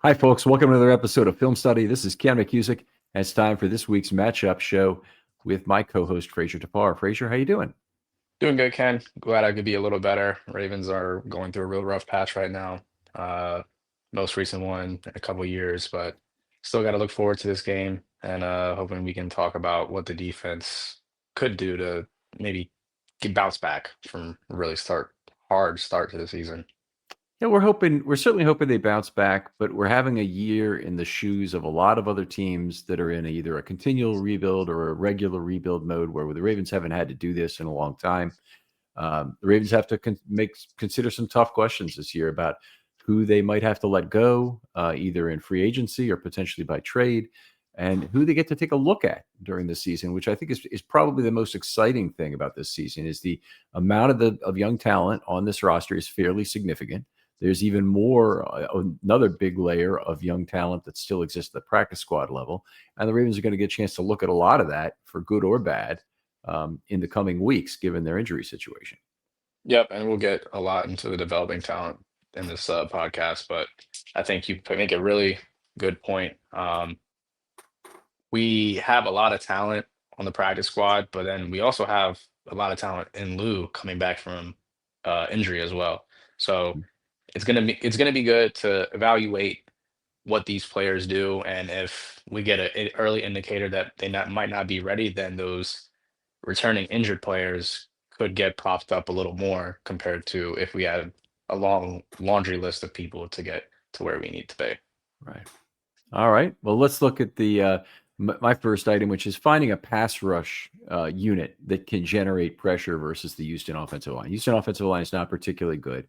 Hi, folks. Welcome to another episode of Film Study. This is Ken McKusick, and it's time for this week's matchup show with my co-host, Frazer Tapar. Frazer, how you doing? Doing good, Ken. Glad I could be a little better. Ravens are going through a real rough patch right now. Uh, Most recent one in a couple years, but still got to look forward to this game and hoping we can talk about what the defense could do to maybe get bounce back from really hard start to the season. Yeah, we're certainly hoping they bounce back, but we're having a year in the shoes of a lot of other teams that are in either a continual rebuild or a regular rebuild mode where the Ravens haven't had to do this in a long time. The Ravens have to consider some tough questions this year about who they might have to let go, either in free agency or potentially by trade, and who they get to take a look at during the season, which I think is probably the most exciting thing about this season. Is the amount of young talent on this roster is fairly significant. There's even more, another big layer of young talent that still exists at the practice squad level, and the Ravens are going to get a chance to look at a lot of that, for good or bad, in the coming weeks, given their injury situation. Yep, and we'll get a lot into the developing talent in this podcast, but I think you make a really good point. We have a lot of talent on the practice squad, but then we also have a lot of talent in lieu coming back from injury as well. So it's gonna be good to evaluate what these players do, and if we get an early indicator that might not be ready, then those returning injured players could get propped up a little more compared to if we had a long laundry list of people to get to where we need to be. Right. All right. Well, let's look at the my first item, which is finding a pass rush unit that can generate pressure versus the Houston offensive line. Houston offensive line is not particularly good.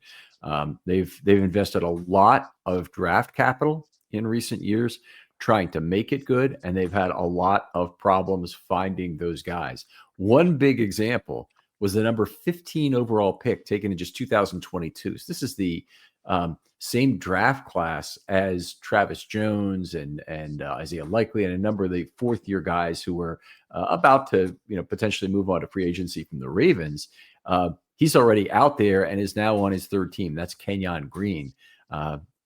They've invested a lot of draft capital in recent years trying to make it good, and they've had a lot of problems finding those guys. One big example was the number 15 overall pick taken in just 2022. So this is the same draft class as Travis Jones and Isaiah Likely and a number of the fourth-year guys who were about to potentially move on to free agency from the Ravens. He's already out there and is now on his third team. That's Kenyon Green.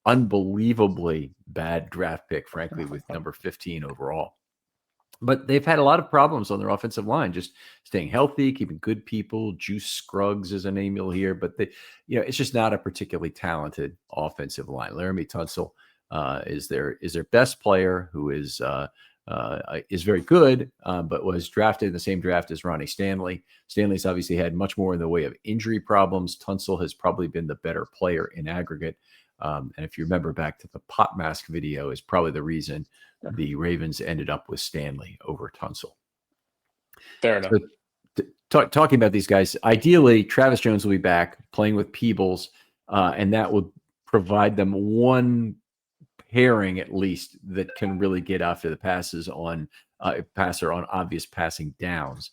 Unbelievably bad draft pick, frankly, with number 15 overall. But they've had a lot of problems on their offensive line, just staying healthy, keeping good people. Juice Scruggs is a name you'll hear, but it's just not a particularly talented offensive line. Laramie Tunsil is their best player, who is very good, but was drafted in the same draft as Ronnie Stanley. Stanley's obviously had much more in the way of injury problems. Tunsil has probably been the better player in aggregate. And if you remember back to the pot mask video, is probably the reason the Ravens ended up with Stanley over Tunsil. Fair enough. So, talking about these guys, ideally, Travis Jones will be back playing with Peebles, and that would provide them one pairing at least that can really get after the passes on passer on obvious passing downs.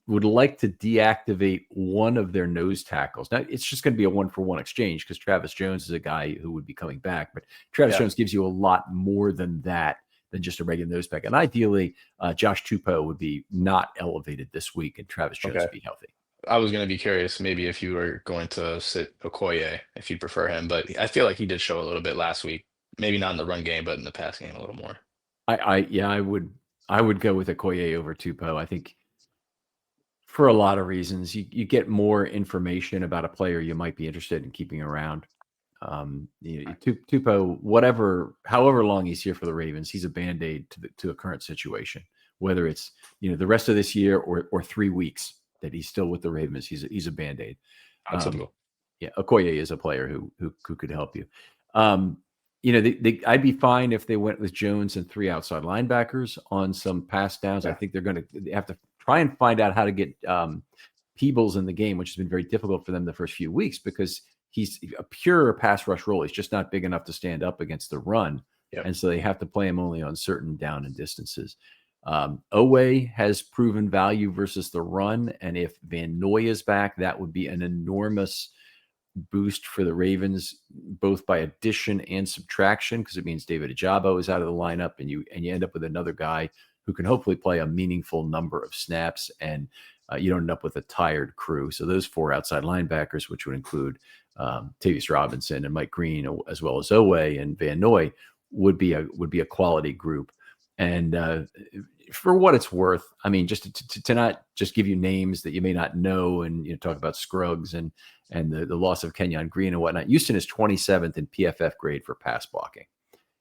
Would like to deactivate one of their nose tackles. Now, it's just going to be a one-for-one exchange because Travis Jones is a guy who would be coming back, but Travis Jones gives you a lot more than that, than just a regular nose tackle. And ideally, Josh Tupou would be not elevated this week and Travis Jones would be healthy. I was going to be curious maybe if you were going to sit Okoye, if you prefer him, but I feel like he did show a little bit last week. Maybe not in the run game, but in the pass game a little more. I would go with Okoye over Tupou. I think for a lot of reasons, you get more information about a player you might be interested in keeping around. Tupou, however long he's here for the Ravens, he's a band-aid to a current situation. Whether it's the rest of this year or 3 weeks that he's still with the Ravens, he's a band-aid. Okoye is a player who could help you. I'd be fine if they went with Jones and 3 outside linebackers on some pass downs. I think they're going to have to try and find out how to get Peebles in the game, which has been very difficult for them the first few weeks because he's a pure pass rush role. He's just not big enough to stand up against the run. Yep. And so they have to play him only on certain down and distances. Owe has proven value versus the run. And if Van Noy is back, that would be an enormous boost for the Ravens, both by addition and subtraction, because it means David Ajabo is out of the lineup and you end up with another guy who can hopefully play a meaningful number of snaps, and you don't end up with a tired crew. So those 4 outside linebackers, which would include Tavius Robinson and Mike Green, as well as Owe and Van Noy, would be a quality group. And for what it's worth, I mean, just to not just give you names that you may not know, and talk about Scruggs and the loss of Kenyon Green and whatnot. Houston is 27th in PFF grade for pass blocking.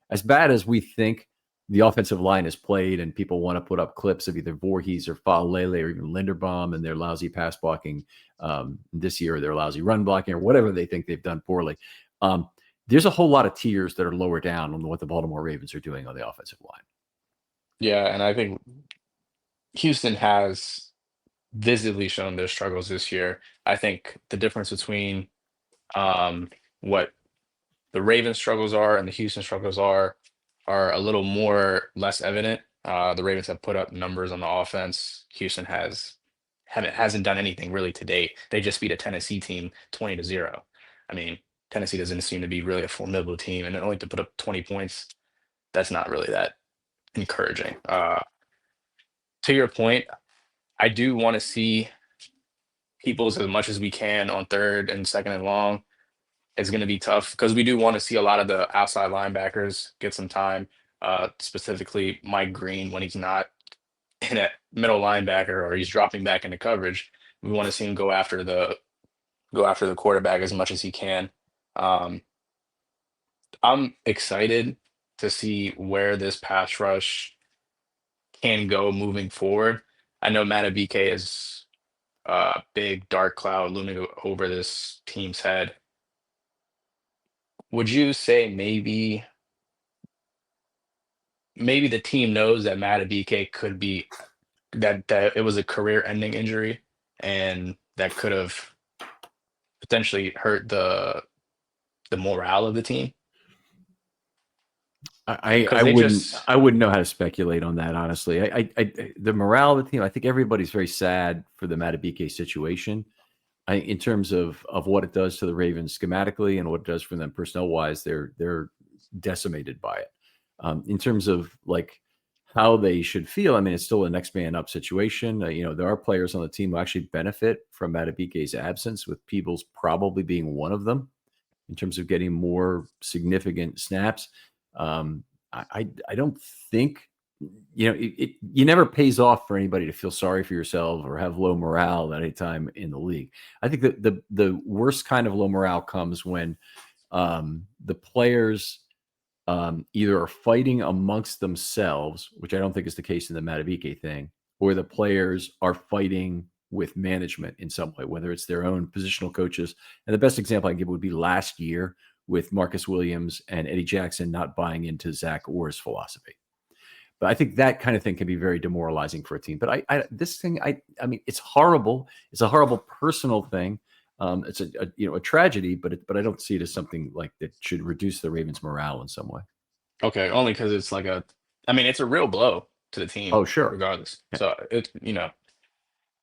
As bad as we think the offensive line is played, and people want to put up clips of either Voorhees or Falele or even Linderbaum and their lousy pass blocking this year, or their lousy run blocking, or whatever they think they've done poorly. There's a whole lot of tiers that are lower down on what the Baltimore Ravens are doing on the offensive line. Yeah, and I think Houston has visibly shown their struggles this year. I think the difference between what the Ravens' struggles are and the Houston struggles are a little more less evident. The Ravens have put up numbers on the offense. Houston hasn't done anything really to date. They just beat a Tennessee team 20-0. I mean, Tennessee doesn't seem to be really a formidable team, and only to put up 20 points, that's not really that encouraging. To your point, I do want to see Peoples as much as we can on third and second and long. It's going to be tough because we do want to see a lot of the outside linebackers get some time, specifically Mike Green when he's not in a middle linebacker or he's dropping back into coverage. We want to see him go after the quarterback as much as he can. I'm excited to see where this pass rush can go moving forward. I know Matabike is a big dark cloud looming over this team's head. Would you say maybe the team knows that Matabike could be that it was a career-ending injury and that could have potentially hurt the morale of the team? I wouldn't know how to speculate on that, honestly. The morale of the team, I think everybody's very sad for the Matabike situation. In terms of what it does to the Ravens schematically and what it does for them personnel wise, they're decimated by it. In terms of like how they should feel, I mean, it's still a next man up situation. There are players on the team who actually benefit from Matabike's absence, with Peebles probably being one of them in terms of getting more significant snaps. I don't think, it never pays off for anybody to feel sorry for yourself or have low morale at any time in the league. I think that the worst kind of low morale comes when the players either are fighting amongst themselves, which I don't think is the case in the Matabike thing, or the players are fighting with management in some way, whether it's their own positional coaches. And the best example I give would be last year with Marcus Williams and Eddie Jackson not buying into Zach Orr's philosophy. But I think that kind of thing can be very demoralizing for a team. But this thing, I mean, it's horrible. It's a horrible personal thing. It's a tragedy, but I don't see it as something like that should reduce the Ravens' morale in some way. Okay, only because it's it's a real blow to the team. Oh, sure. Regardless. Yeah. So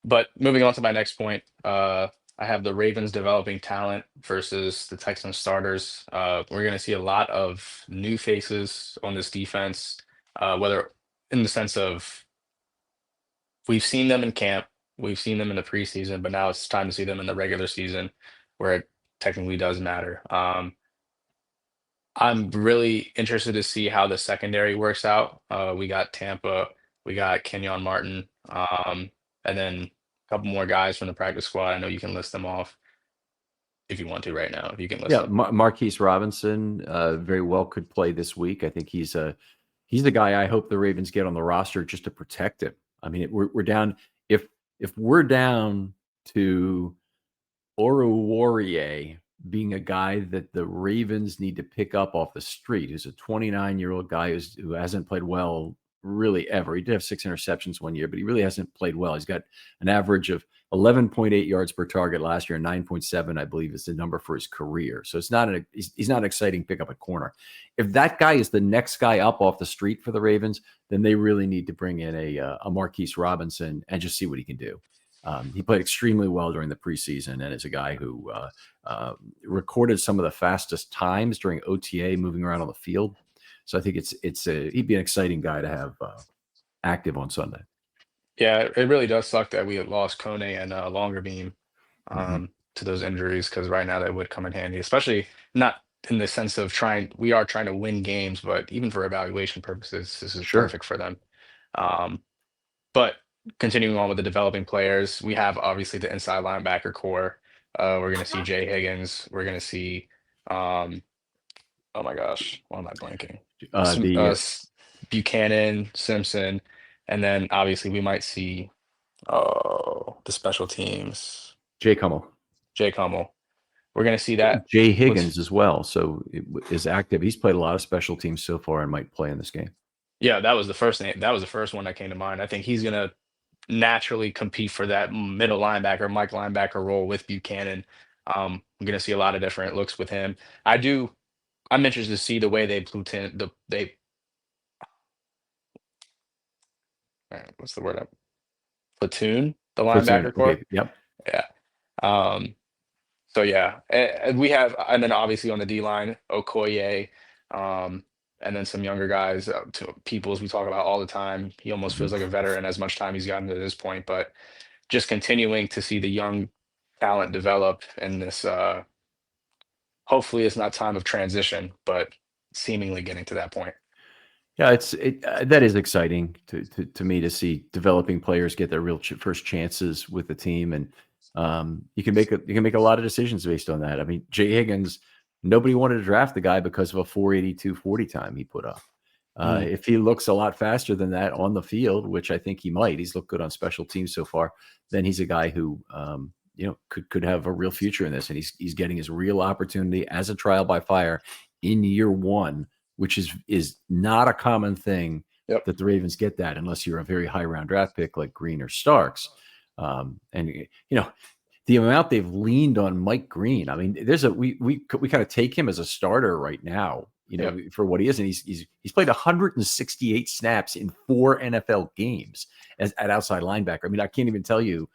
but moving on to my next point, I have the Ravens developing talent versus the Texans starters. We're going to see a lot of new faces on this defense, whether in the sense of we've seen them in camp, we've seen them in the preseason, but now it's time to see them in the regular season where it technically does matter. I'm really interested to see how the secondary works out. We got Tampa, we got Kenyon Martin, and then a couple more guys from the practice squad. I know you can list them off if you want to right now. If you can list them. Marquise Robinson very well could play this week. I think he's the guy I hope the Ravens get on the roster just to protect him. I mean, we're down. If we're down to Oruwariye being a guy that the Ravens need to pick up off the street, who's a 29-year-old guy who hasn't played well really ever. He did have 6 interceptions one year, but he really hasn't played well. He's got an average of 11.8 yards per target last year, 9.7, I believe, is the number for his career. So it's not he's not an exciting pickup at corner. If that guy is the next guy up off the street for the Ravens, then they really need to bring in a Marquise Robinson and just see what he can do. He played extremely well during the preseason and is a guy who recorded some of the fastest times during OTA moving around on the field. So I think he'd be an exciting guy to have active on Sunday. Yeah, it really does suck that we had lost Kone and Longer Beam. to those injuries because right now that would come in handy, especially not in the sense of we are trying to win games, but even for evaluation purposes, this is Sure. perfect for them. Um, but continuing on with the developing players, we have obviously the inside linebacker core. We're going to see Jay Higgins. We're going to see, um, oh my gosh, why am I blanking? Some, The Buchanan, Simpson, and then obviously we might see the special teams, Jake Hummel, Jake Hummel. We're going to see that. Jay What's Higgins as well. So is active. He's played a lot of special teams so far and might play in this game. Yeah, that was the first name. That was the first one that came to mind. I think he's going to naturally compete for that middle linebacker, Mike linebacker role with Buchanan. I'm going to see a lot of different looks with him. I do. I'm interested to see the way what's the word? Platoon the Platoon. linebacker core. Okay. Yep. Yeah. Um, so yeah, and we have, and then obviously on the D line, Okoye, um, and then some younger guys, to Peoples we talk about all the time. He almost Mhm. feels like a veteran as much time he's gotten to this point, but just continuing to see the young talent develop in this. Hopefully, it's not time of transition, but seemingly getting to that point. Yeah, that is exciting to me to see developing players get their real first chances with the team, and you can make a lot of decisions based on that. I mean, Jay Higgins, nobody wanted to draft the guy because of a 4.82 40 time he put up. Mm, If he looks a lot faster than that on the field, which I think he might, he's looked good on special teams so far. Then he's a guy who could have a real future in this, and he's getting his real opportunity as a trial by fire in year one, which is not a common thing yep. that the Ravens get that unless you're a very high round draft pick like Green or Starks. And the amount they've leaned on Mike Green. I mean, we kind of take him as a starter right now, Yep. for what he is, and he's played 168 snaps in 4 NFL games at outside linebacker. I mean, I can't even tell you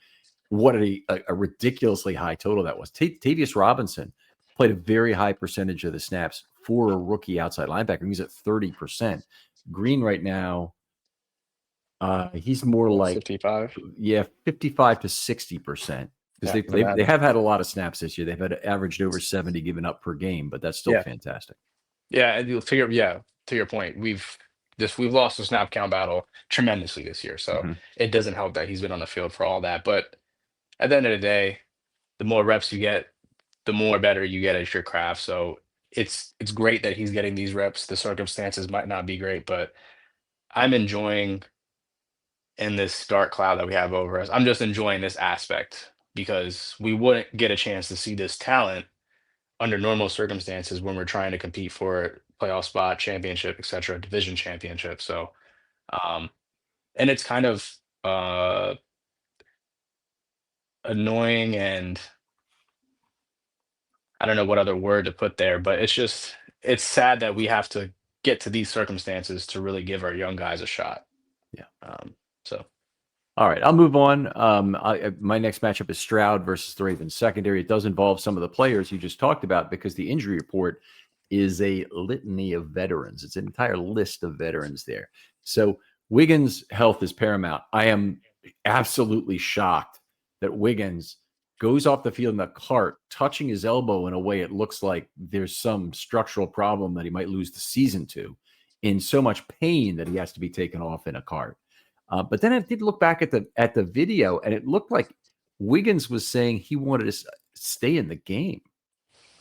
what a ridiculously high total that was. Tavius Robinson played a very high percentage of the snaps for a rookie outside linebacker. He's at 30%. Green right now, he's more What, like 55? 55 to 60%, because Yeah, I can they imagine. have had a lot of snaps this year. They've had averaged over 70 given up per game, but that's still Yeah. fantastic. Yeah, and to your point, we've lost the snap count battle tremendously this year. So Mhm. it doesn't help that he's been on the field for all that. But at the end of the day, the more reps you get, the more better you get at your craft. So it's great that he's getting these reps. The circumstances might not be great, but I'm enjoying in this dark cloud that we have over us. I'm just enjoying this aspect because we wouldn't get a chance to see this talent under normal circumstances when we're trying to compete for a playoff spot, championship, etc., division championship. So, um, and it's kind of annoying, and I don't know what other word to put there, but it's sad that we have to get to these circumstances to really give our young guys a shot. Yeah. So All right, I'll move on. My next matchup is Stroud versus the Ravens secondary. It does involve some of the players you just talked about because the injury report is a litany of veterans. It's an entire list of veterans there. So Wiggins' health is paramount. I am absolutely shocked that Wiggins goes off the field in a cart, touching his elbow in a way it looks like there's some structural problem that he might lose the season to, in so much pain that he has to be taken off in a cart. But then I did look back at the video, and it looked like Wiggins was saying he wanted to stay in the game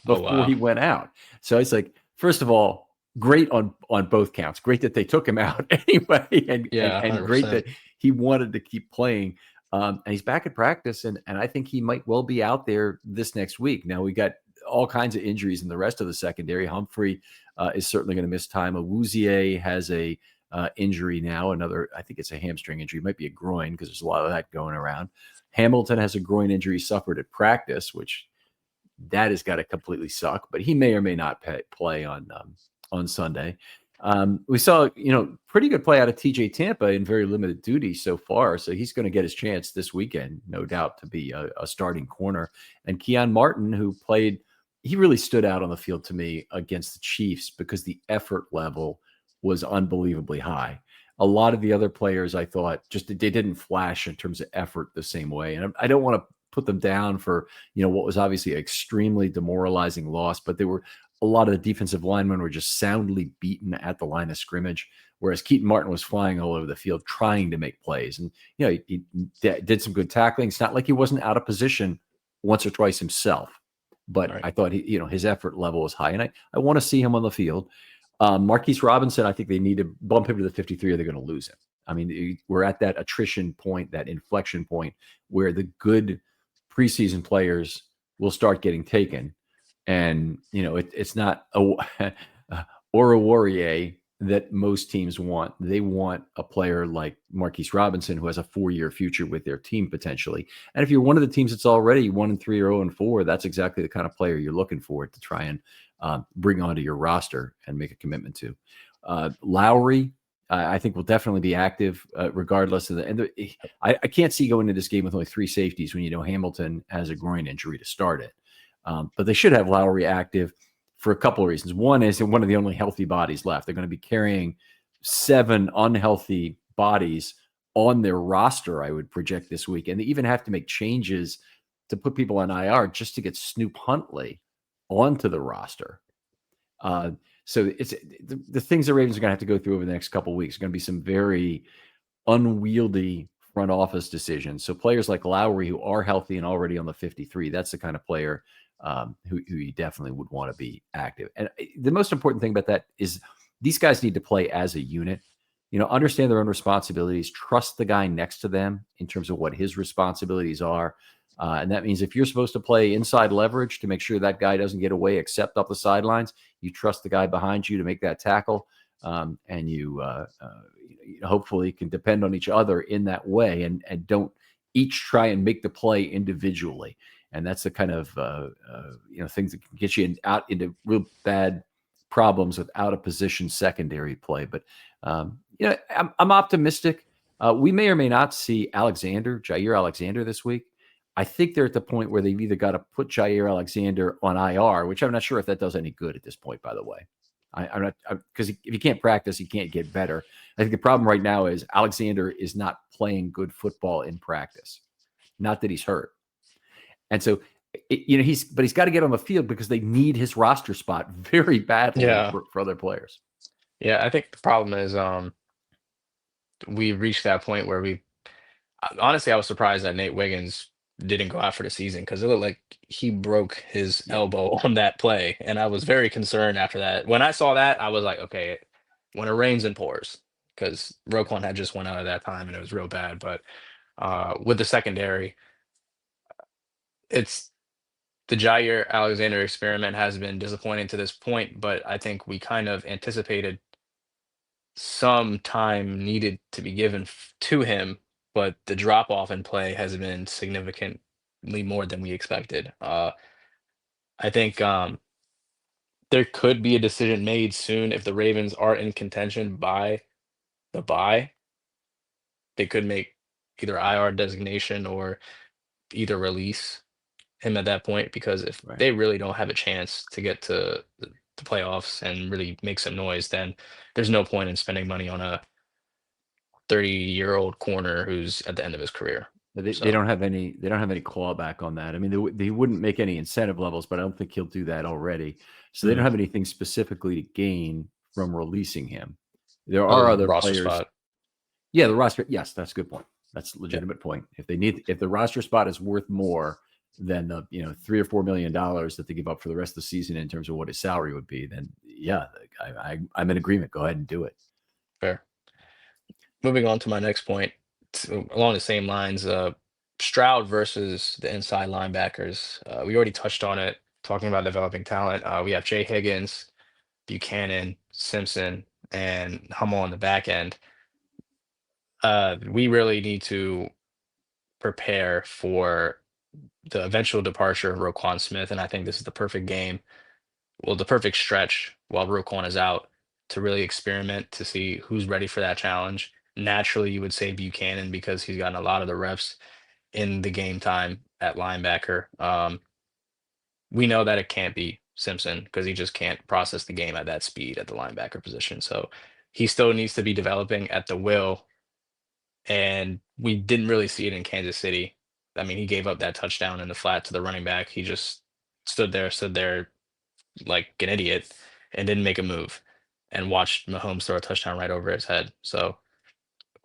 oh before wow. he went out. So it's like, first of all, great on both counts. Great that they took him out anyway, and and Yeah, and great 100%. that he wanted to keep playing. And he's back at practice, and I think he might well be out there this next week. Now we got all kinds of injuries in the rest of the secondary. Humphrey is certainly going to miss time. Awuzie has a injury now. Another, I think it's a hamstring injury. It might be a groin because there's a lot of that going around. Hamilton has a groin injury suffered at practice, which that has got to completely suck. But he may or may not play on Sunday. We saw, pretty good play out of TJ Tampa in very limited duty so far. So he's going to get his chance this weekend, no doubt, to be a starting corner. And Keon Martin, who played, he really stood out on the field to me against the Chiefs because the effort level was unbelievably high. A lot of the other players, I thought, just they didn't flash in terms of effort the same way. And I don't want to put them down for, what was obviously an extremely demoralizing loss, but they were a lot of the defensive linemen were just soundly beaten at the line of scrimmage, whereas Keaton Martin was flying all over the field trying to make plays. And, he did some good tackling. It's not like he wasn't out of position once or twice himself, but Right. I thought his effort level was high, and I want to see him on the field. Marquise Robinson, I think they need to bump him to the 53 or they're going to lose him. I mean, we're at that attrition point, that inflection point where the good preseason players will start getting taken. And, it's not or a Warrior that most teams want. They want a player like Marquise Robinson who has a 4-year future with their team potentially. And if you're one of the teams that's already 1-3 or 0-4, that's exactly the kind of player you're looking for to try and bring onto your roster and make a commitment to. Lowry, I think will definitely be active regardless of I can't see going into this game with only 3 safeties when Hamilton has a groin injury to start it. But they should have Lowry active for a couple of reasons. One is one of the only healthy bodies left. They're going to be carrying 7 unhealthy bodies on their roster, I would project this week. And they even have to make changes to put people on IR just to get Snoop Huntley onto the roster. So it's the things the Ravens are going to have to go through over the next couple of weeks. Are going to be some very unwieldy front office decisions. So players like Lowry, who are healthy and already on the 53, that's the kind of player who you definitely would want to be active. And the most important thing about that is these guys need to play as a unit. Understand their own responsibilities. Trust the guy next to them in terms of what his responsibilities are. And that means if you're supposed to play inside leverage to make sure that guy doesn't get away except off the sidelines, you trust the guy behind you to make that tackle. And you hopefully can depend on each other in that way and don't each try and make the play individually. And that's the kind of things that can get you out into real bad problems without a position secondary play. But I'm optimistic. We may or may not see Jair Alexander this week. I think they're at the point where they've either got to put Jair Alexander on IR, which I'm not sure if that does any good at this point, by the way. I'm not, because if you can't practice, you can't get better. I think the problem right now is Alexander is not playing good football in practice. Not that he's hurt. And so, he's got to get on the field because they need his roster spot very badly for other players. Yeah, I think the problem is we reached that point where honestly, I was surprised that Nate Wiggins didn't go out for the season because it looked like he broke his elbow on that play. And I was very concerned after that. When I saw that, I was like, okay, when it rains and pours, because Roquan had just went out at that time and it was real bad. But with the secondary, it's the Jair Alexander experiment has been disappointing to this point, but I think we kind of anticipated some time needed to be given to him, but the drop off in play has been significantly more than we expected. I think there could be a decision made soon if the Ravens are in contention by the bye. They could make either IR designation or either release him at that point because if Right. they really don't have a chance to get to the playoffs and really make some noise, then there's no point in spending money on a 30-year-old corner who's at the end of his career. They So, don't have any clawback on that. I mean, they wouldn't make any incentive levels, but I don't think he'll do that already. So they don't have anything specifically to gain from releasing him. There other are than the other roster players. spot. Yeah, the roster. Yes, that's a good point. That's a Yeah, legitimate point. If the roster spot is worth more than the $3 or $4 million that they give up for the rest of the season in terms of what his salary would be, then yeah, I'm in agreement. Go ahead and do it. fair. Moving on to my next point, along the same lines, Stroud versus the inside linebackers. We already touched on it, talking about developing talent. We have Jay Higgins, Buchanan, Simpson, and Hummel on the back end. We really need to prepare for the eventual departure of Roquan Smith, and I think this is the perfect game, well, the perfect stretch while Roquan is out to really experiment to see who's ready for that challenge. Naturally, you would say Buchanan because he's gotten a lot of the reps in the game time at linebacker. We know that it can't be Simpson because he just can't process the game at that speed at the linebacker position. So he still needs to be developing at the will. And we didn't really see it in Kansas City. I mean, he gave up that touchdown in the flat to the running back. He just stood there like an idiot and didn't make a move and watched Mahomes throw a touchdown right over his head. So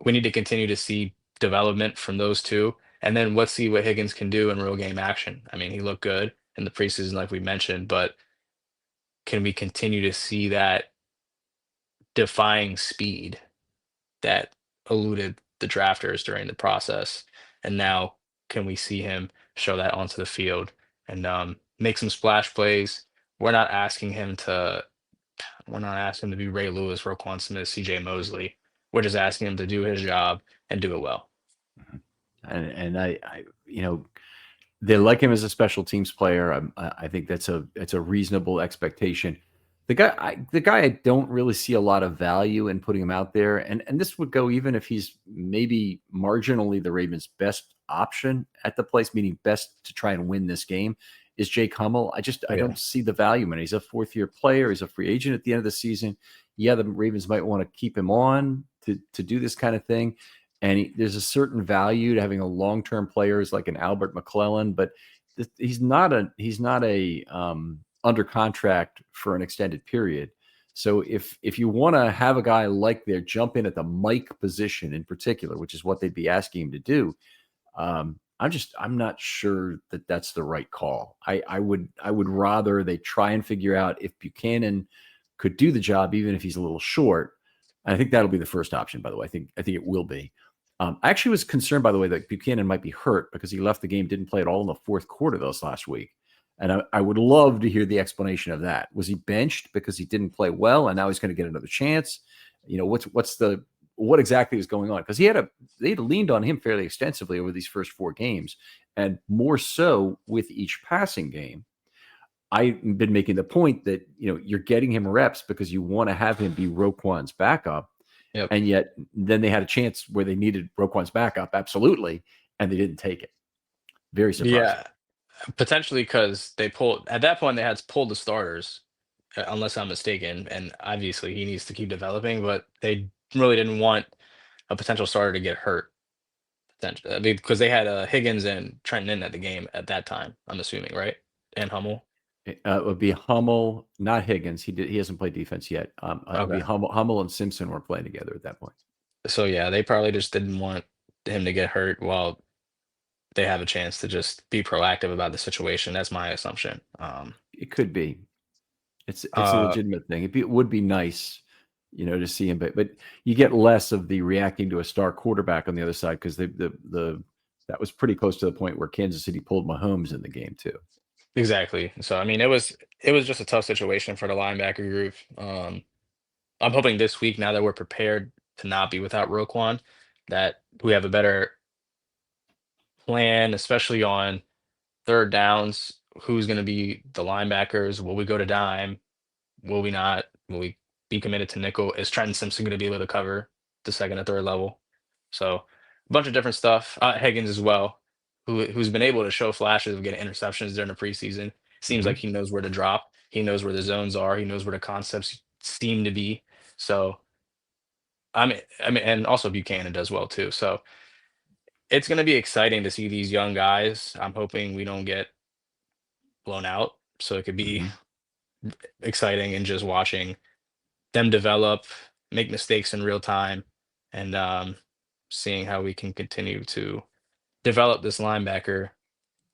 we need to continue to see development from those two. And then let's see what Higgins can do in real game action. I mean, he looked good in the preseason, like we mentioned, but can we continue to see that defying speed that eluded the drafters during the process? And now can we see him show that onto the field and make some splash plays? We're not asking him to we're not asking him to be Ray Lewis, Roquan Smith, CJ Mosley. We're just asking him to do his job and do it well. And you know, they like him as a special teams player. I think that's a reasonable expectation. The guy I don't really see a lot of value in putting him out there, and this would go even if he's maybe marginally the Ravens' best option at the place, meaning best to try and win this game, is Jake Hummel. I Yeah. don't see the value in it. He's a fourth-year player. He's a free agent at the end of the season. Yeah, the Ravens might want to keep him on to do this kind of thing. And there's a certain value to having a long-term players like an Albert McClellan, but he's not a under contract for an extended period. So if you want to have a guy like there jump in at the Mike position in particular, which is what they'd be asking him to do, I'm not sure that that's the right call. I would rather they try and figure out if Buchanan could do the job, even if he's a little short. And I think that'll be the first option, by the way. I think it will be. I actually was concerned, by the way, that Buchanan might be hurt because he left the game, didn't play at all in the fourth quarter this last week. And I would love to hear the explanation of that. Was he benched because he didn't play well, and now he's going to get another chance? You know, what exactly is going on? Because they'd leaned on him fairly extensively over these first 4 games, and more so with each passing game. I've been making the point that you're getting him reps because you want to have him be Roquan's backup. Yep. And yet then they had a chance where they needed Roquan's backup, absolutely, and they didn't take it. Very surprising. Yeah, potentially because at that point they had pulled the starters, unless I'm mistaken, and obviously he needs to keep developing, but they really didn't want a potential starter to get hurt. Potentially, because they had Higgins and Trenton in at the game at that time. I'm assuming, right? And Hummel. It would be Hummel, not Higgins. He hasn't played defense yet. It would be Okay. Hummel and Simpson were playing together at that point. So yeah, they probably just didn't want him to get hurt while they have a chance to just be proactive about the situation. That's my assumption. It could be. It's a Uh, legitimate thing. It would be nice, to see him, but you get less of the reacting to a star quarterback on the other side because that was pretty close to the point where Kansas City pulled Mahomes in the game too. exactly. So I mean, it was just a tough situation for the linebacker group. I'm hoping this week, now that we're prepared to not be without Roquan, that we have a better plan, especially on third downs. Who's going to be the linebackers? Will we go to dime? Will we not? Will we be committed to nickel? Is Trenton Simpson going to be able to cover the second or third level? So a bunch of different stuff. Higgins as well, who's been able to show flashes of getting interceptions during the preseason. Seems like Mhm. he knows where to drop. He knows where the zones are. He knows where the concepts seem to be. So and also Buchanan does well too. So it's going to be exciting to see these young guys. I'm hoping we don't get blown out. So it could be Mhm. exciting and just watching them develop, make mistakes in real time, and seeing how we can continue to develop this linebacker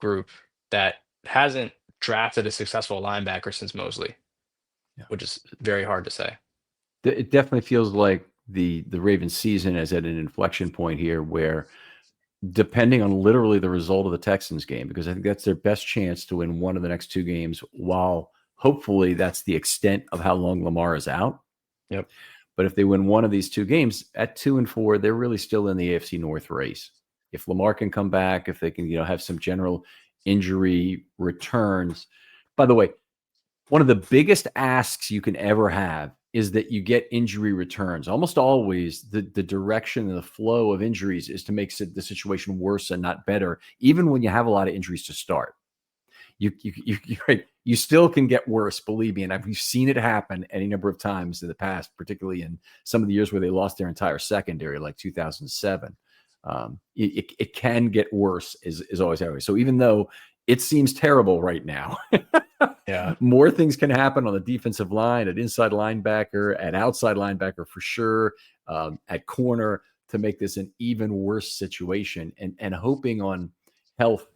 group that hasn't drafted a successful linebacker since Mosley, Yeah. which is very hard to say. It definitely feels like the Ravens season is at an inflection point here where depending on literally the result of the Texans game, because I think that's their best chance to win one of the next 2 games, while hopefully that's the extent of how long Lamar is out. Yep. But if they win one of these 2 games at 2-4, they're really still in the AFC North race. If Lamar can come back, if they can, have some general injury returns. By the way, one of the biggest asks you can ever have is that you get injury returns. Almost always the direction and the flow of injuries is to make the situation worse and not better, even when you have a lot of injuries to start. You still can get worse, believe me. And we've seen it happen any number of times in the past, particularly in some of the years where they lost their entire secondary, like 2007. It can get worse is always how it is. So even though it seems terrible right now, Yeah. more things can happen on the defensive line, at inside linebacker, at outside linebacker for sure, at corner, to make this an even worse situation. And hoping on health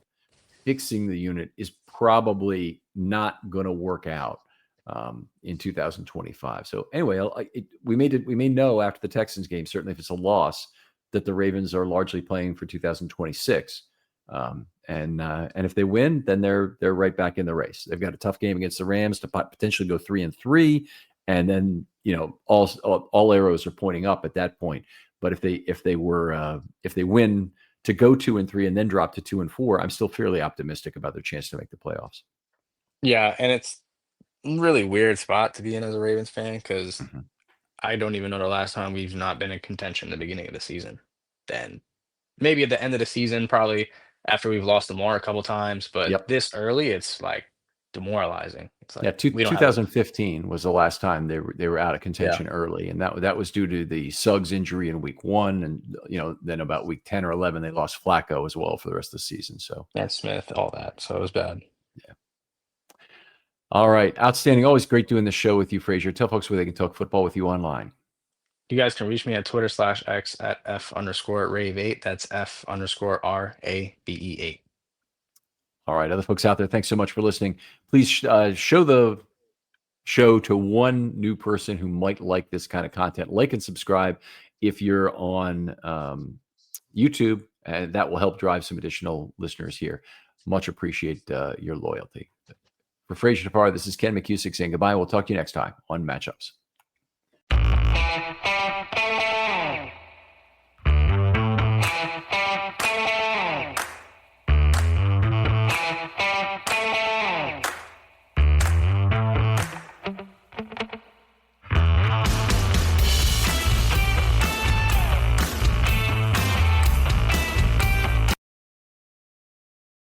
fixing the unit is probably not going to work out in 2025. So anyway, we may know after the Texans game, certainly if it's a loss, that the Ravens are largely playing for 2026. And if they win, then they're right back in the race. They've got a tough game against the Rams to potentially go 3-3, and then all arrows are pointing up at that point. But if they win to go 2-3 and then drop to 2-4, I'm still fairly optimistic about their chance to make the playoffs. Yeah, and it's a really weird spot to be in as a Ravens fan because Mm-hmm. I don't even know the last time we've not been in contention at the beginning of the season. Then maybe at the end of the season, probably after we've lost Lamar a couple times, but Yep. this early, it's like demoralizing. It's Yeah, like we don't have a 2015 was the last time they were out of yeah. contention early, and that was due to the Suggs injury in week 1, and then about week 10 or 11 they lost Flacco as well for the rest of the season. So And Smith, all that. So it was bad. yeah. All right, outstanding. Always great doing this show with you, Frazer. Tell folks where they can talk football with you online. You guys can reach me at Twitter/X at F_Rave8. That's F_RABE8. All right, other folks out there, thanks so much for listening. Please show the show to one new person who might like this kind of content. Like and subscribe if you're on YouTube, and that will help drive some additional listeners here. Much appreciate your loyalty. For Frazer Tafar, this is Ken McKusick saying goodbye. We'll talk to you next time on Matchups.